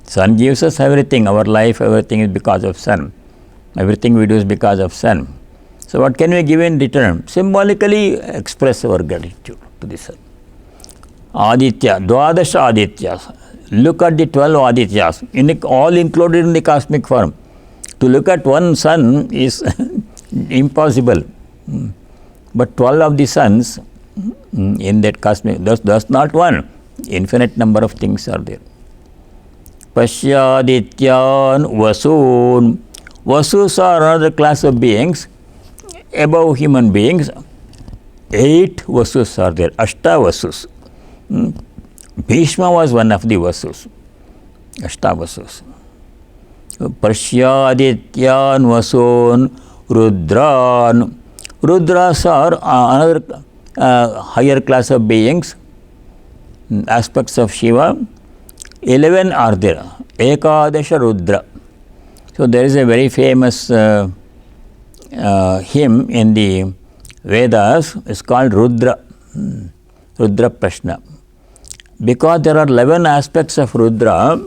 Sun gives us everything. Our life, everything is because of sun. Everything we do is because of sun. So what can we give in return? Symbolically express our gratitude to the sun. Aditya, Dwadasha Adityas. Look at the 12 Adityas, all included in the cosmic form. To look at one sun is impossible. But 12 of the suns in that cosmic, that's not one. Infinite number of things are there. Pashyadityan vasun. Vasus are another class of beings above human beings. 8 vasus are there, Ashta vasus. Bhishma was one of the vasus, Ashta vasus. Pashyadityan vasun rudran. Rudras are another higher class of beings, aspects of Shiva. 11 are there, Ekadasha Rudra. So there is a very famous hymn in the Vedas. It's called Rudra, Rudra Prashna. Because there are 11 aspects of Rudra,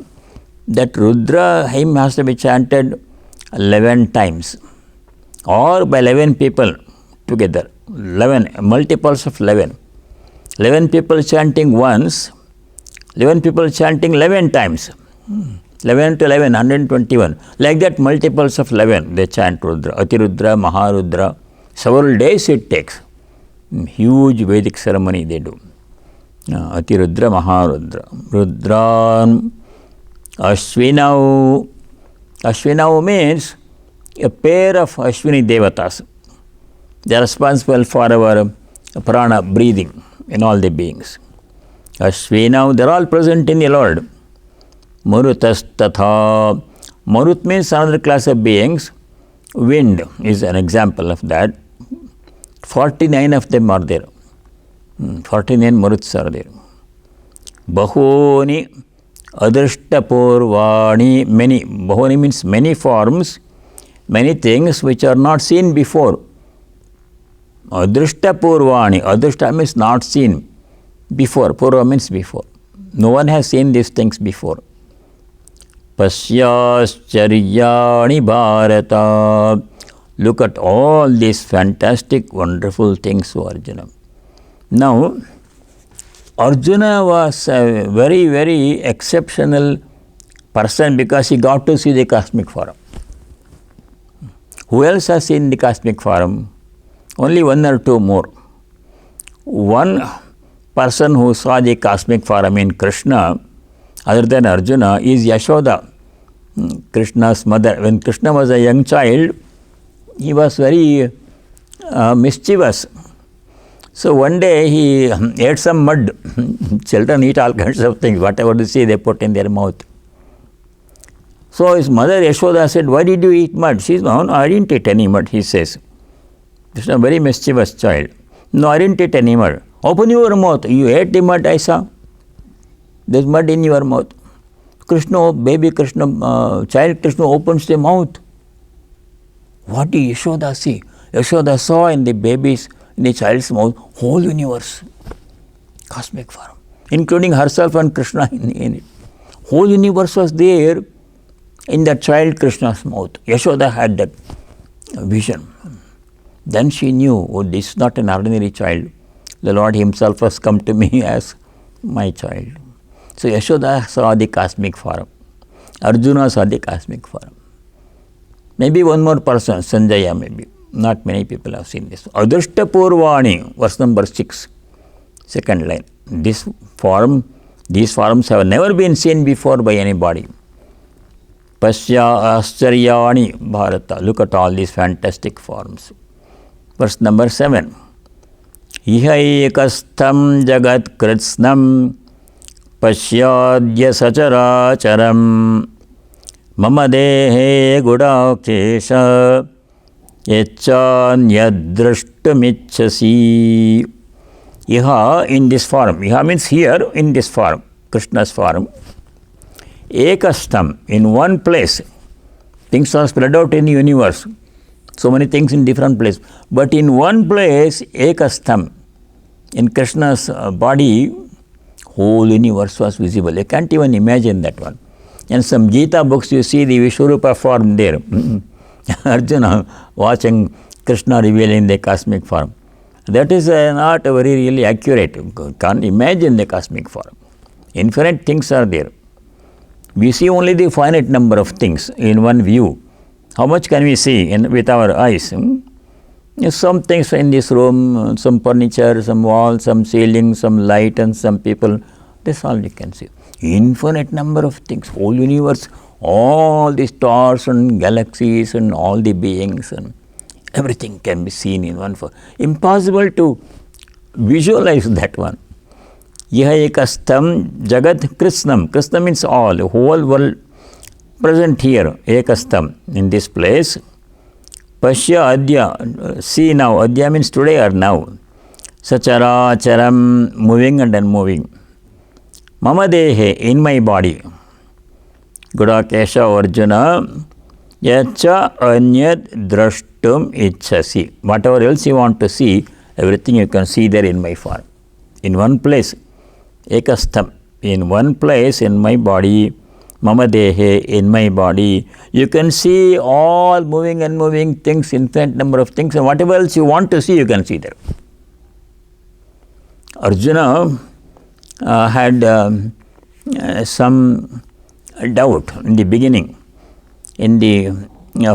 that Rudra hymn has to be chanted 11 times or by 11 people together. 11, multiples of 11. 11 people chanting once, 11 people chanting 11 times. 11 to 11, 121. Like that, multiples of 11, they chant Rudra, Atirudra, Maharudra. Several days it takes. Huge Vedic ceremony they do. Atirudra, Maharudra. Rudran, Ashwinau. Ashwinau means a pair of Ashwini Devatas. They are responsible for our prana, breathing in all the beings. Ashwinau, they are all present in the Lord. Marutastatha. Marut means another class of beings. Wind is an example of that. 49 of them are there. 49 Maruts are there. Bahuni Adrishtapurvani, many. Bahuni means many forms, many things which are not seen before. Adrishtapurvani, Adrishta means not seen before, Purva means before. No one has seen these things before. Pasyascharyaani Bharata. Look at all these fantastic, wonderful things, Arjuna. Now, Arjuna was a very, very exceptional person because he got to see the cosmic forum. Who else has seen the cosmic forum? Only one or two more. One person who saw the cosmic forum in Krishna, other than Arjuna, is Yashoda, Krishna's mother. When Krishna was a young child, he was very mischievous. So one day he ate some mud. Children eat all kinds of things, whatever they see they put in their mouth. So his mother Yashoda said, "Why did you eat mud?" She said, "No, I didn't eat any mud," he says. This is a very mischievous child. "No, I didn't eat any mud." "Open your mouth." "You ate the mud, I saw. There's mud in your mouth." Krishna, baby Krishna, child Krishna opens the mouth. What did Yashoda see? Yashoda saw in the baby's, in the child's mouth, whole universe, cosmic forum, including herself and Krishna in it. Whole universe was there in that child Krishna's mouth. Yashoda had that vision. Then she knew, oh, this is not an ordinary child. The Lord himself has come to me as my child. So Yashoda saw the cosmic forum. Arjuna saw the cosmic forum. Maybe one more person, Sanjaya maybe. Not many people have seen this. Adrishtapurvani, verse number 6, second line. These forms have never been seen before by anybody. Pasya Ascharyaani Bharata. Look at all these fantastic forms. Verse number 7. Ihaikastham jagat kritsnam pasyadya sacharacharam mama dehe gudakesha yachanyadrushtumichasi. Iha, in this form. Iha means here, in this form, Krishna's form. Ekastham, in one place. Things are spread out in the universe. So many things in different places. But in one place, Ekastham, in Krishna's body, whole universe was visible. You can't even imagine that one. In some Gita books, you see the Vishwarupa form there. Arjuna watching Krishna revealing the cosmic form. That is not very really accurate. You can't imagine the cosmic form. Infinite things are there. We see only the finite number of things in one view. How much can we see with our eyes? Some things in this room, some furniture, some walls, some ceiling, some light and some people. That's all we can see. Infinite number of things, whole universe, all the stars and galaxies and all the beings and everything can be seen in one form. Impossible to visualize that one. Yaha ekastham jagat krishnam. Krishna means all, the whole world present here, ekastham, in this place. Pashya adya, see now. Adya means today or now. Sachara charam, moving and unmoving. Mama dehe, in my body. Gudakesha Arjuna, yacha anyad drashtum ichhasi. Whatever else you want to see, everything you can see there in my form. In one place, ekastham, in one place in my body, mama dehe, in my body, you can see all moving and moving things, infinite number of things, and whatever else you want to see, you can see there. Arjuna had some doubt in the beginning. In the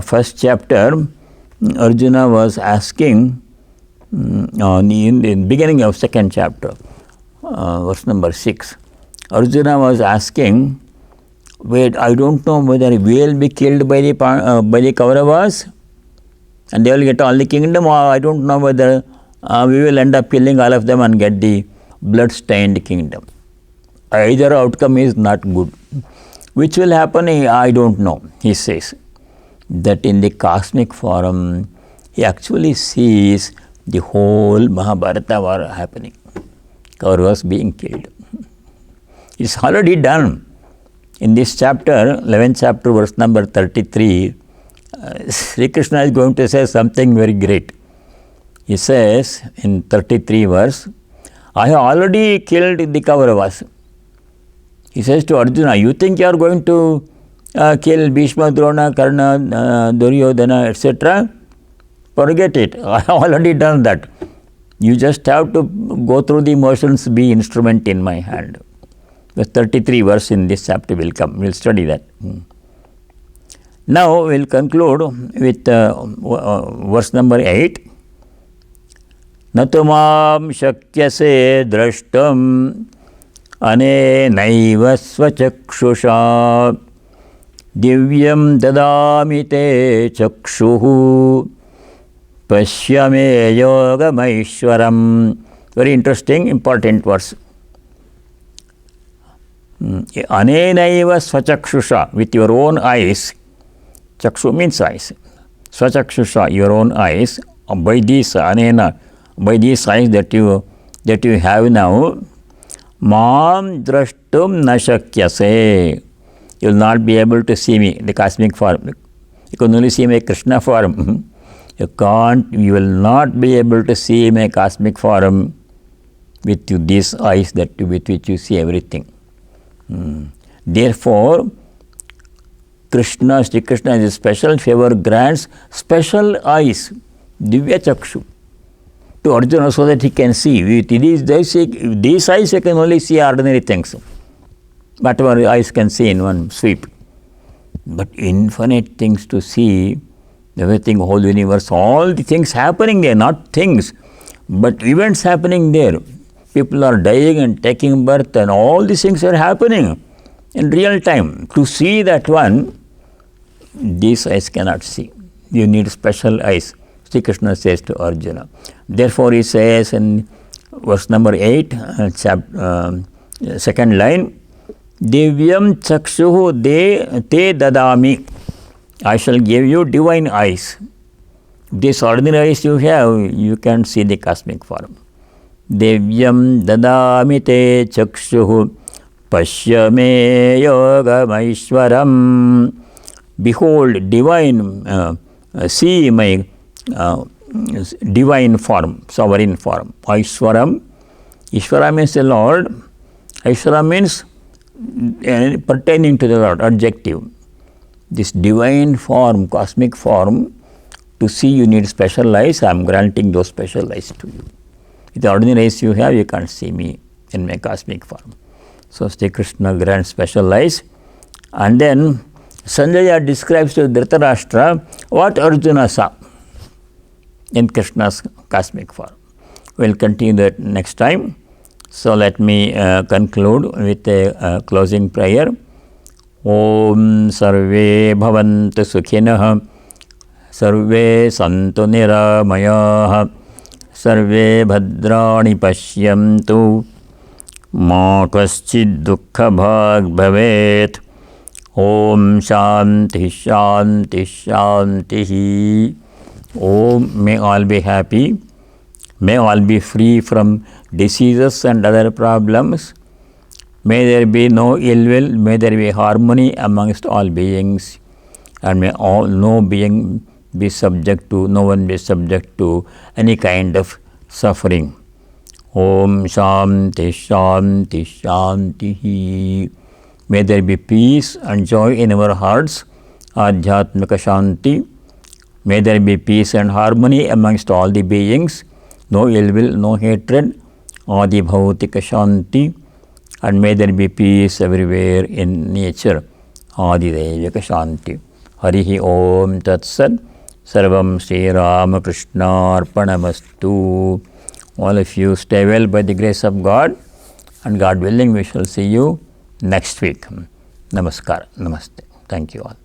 first chapter, Arjuna was asking, in the beginning of second chapter, verse number 6, Arjuna was asking, wait, I don't know whether we will be killed by the Kauravas and they will get all the kingdom, or I don't know whether we will end up killing all of them and get the blood-stained kingdom. Either outcome is not good. Which will happen, I don't know. He says that in the cosmic forum, he actually sees the whole Mahabharata war happening. Kauravas being killed. It's already done. In this chapter, 11th chapter, verse number 33, Sri Krishna is going to say something very great. He says in 33 verse, I have already killed the Kauravas. He says to Arjuna, you think you are going to kill Bhishma, Drona, Karna, Duryodhana, etc.? Forget it. I have already done that. You just have to go through the motions, be instrument in my hand. The 33 verse in this chapter will come. We'll study that. Now we'll conclude with verse number 8. Natumam shakyase drashtam anenaiva svachakshusha divyam dadami te chakshuhu pashyame yogamaishwaram. Very interesting, important verse. Anenaiva svachakshusha, with your own eyes. Chakshu means eyes. Svachakshusha, your own eyes. By these anena, by these eyes that you have now, mam drashtum nashakyase. You will not be able to see me, the cosmic form. You can only see my Krishna form. You will not be able to see my cosmic form with these eyes with which you see everything. Therefore, Sri Krishna is a special favor, grants special eyes, Divya Chakshu, to Arjuna so that he can see. With these eyes you can only see ordinary things, whatever eyes can see in one sweep. But infinite things to see, everything, whole universe, all the things happening there, not things, but events happening there. People are dying and taking birth and all these things are happening in real time. To see that one, these eyes cannot see. You need special eyes, Sri Krishna says to Arjuna. Therefore he says in verse number 8, second line, Divyam chakshuhu te dadami. I shall give you divine eyes. These ordinary eyes you have, you can't see the cosmic form. Divyam dadami te chakshuhu pashyame yogamaishwaram. Behold, divine, see my divine form, sovereign form. Aishwaram. Ishwara means the Lord. Aishwara means pertaining to the Lord, adjective. This divine form, cosmic form, to see you need special eyes. I am granting those special eyes to you. With the ordinary eyes you have, you can't see me in my cosmic form. So Sri Krishna grants special eyes. And then Sanjaya describes to Dhritarashtra what Arjuna saw in Krishna's cosmic form. We'll continue that next time. So let me conclude with a closing prayer. Om sarve bhavantu sukhinah, sarve santu niramayah, sarve bhadrani pashyantu, ma kaschid dukkha bhag bhavet. Om shanti shanti shanti. Om, may all be happy, may all be free from diseases and other problems. May there be no ill will, may there be harmony amongst all beings, and may no one be subject to any kind of suffering. Om shanti shanti shanti. May there be peace and joy in our hearts, Adhyatmika Shanti. May there be peace and harmony amongst all the beings, no ill will, no hatred, Adi Bhautika Shanti. And may there be peace everywhere in nature, Adi Devika Shanti. Harihi Om Tat Sat. Sarvam Sri Ramakrishna Arpanamastu. All of you stay well by the grace of God, and God willing we shall see you next week. Namaskar. Namaste. Thank you all.